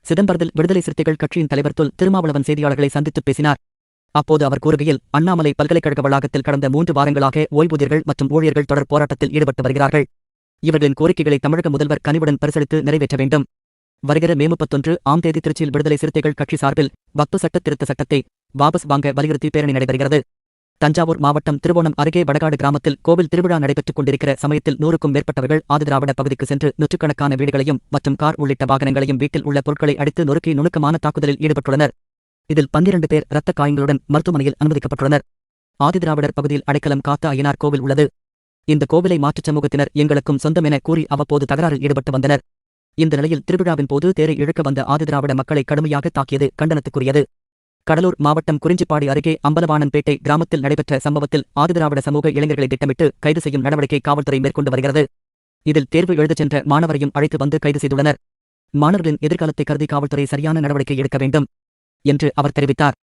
சிதம்பரத்தில் விடுதலை சிறுத்தைகள் கட்சியின் தலைவர் தொல் திருமாவளவன் செய்தியாளர்களை சந்தித்துப் பேசினார். அப்போது அவர் கூறுகையில், அண்ணாமலை பல்கலைக்கழக வளாகத்தில் கடந்த 3 வாரங்களாக ஓய்வூதியர்கள் மற்றும் ஊழியர்கள் தொடர் போராட்டத்தில் ஈடுபட்டு வருகிறார்கள். இவர்களின் கோரிக்கைகளை தமிழக முதல்வர் கனிவுடன் பரிசீலித்து நிறைவேற்ற வேண்டும். வருகிற மே 31ஆம் தேதி திருச்சியில் விடுதலை சிறுத்தைகள் கட்சி சார்பில் வக்ஃப் சட்ட திருத்த சட்டத்தை வாபஸ் வாங்க வலியுறுத்தி பேரணி நடைபெறுகிறது. தஞ்சாவூர் மாவட்டம் திருவோணம் அருகே வடகாடு கிராமத்தில் கோவில் திருவிழா நடைபெற்றுக் கொண்டிருக்கிற சமயத்தில் 100க்கும் மேற்பட்டவர்கள் ஆதிதிராவிட பகுதிக்கு சென்று நூற்றுக்கணக்கான வீடுகளையும் மற்றும் கார் உள்ளிட்ட வாகனங்களையும் வீட்டில் உள்ள பொருட்களை அடித்து நொறுக்கி நுணுக்கமான தாக்குதலில் ஈடுபட்டுள்ளனர். இதில் 12 பேர் இரத்த காயங்களுடன் மருத்துவமனையில் அனுமதிக்கப்பட்டுள்ளனர். ஆதிதிராவிடர் பகுதியில் அடைக்கலம் காத்த அய்யனார் கோவில் உள்ளது. இந்த கோவிலை மாற்றுச் சமூகத்தினர் எங்களுக்கும் சொந்தம் என கூறி அவ்வப்போது தகராறில் ஈடுபட்டு வந்தனர். இந்த நிலையில் திருவிழாவின் போது தேரை இழுக்க வந்த ஆதிதிராவிட மக்களை கடுமையாக தாக்கியது கண்டனத்துக்குரியது. கடலூர் மாவட்டம் குறிஞ்சிப்பாடி அருகே அம்பலவாணன்பேட்டை கிராமத்தில் நடைபெற்ற சம்பவத்தில் ஆதிதிராவிட சமூக இளைஞர்களை திட்டமிட்டு கைது செய்யும் நடவடிக்கை காவல்துறை மேற்கொண்டு வருகிறது. இதில் தேர்வு எழுதச் சென்ற மாணவரையும் அழைத்து வந்து கைது செய்துள்ளனர். மாணவர்களின் எதிர்காலத்தை கருதி காவல்துறை சரியான நடவடிக்கை எடுக்க வேண்டும் என்று அவர் தெரிவித்தார்.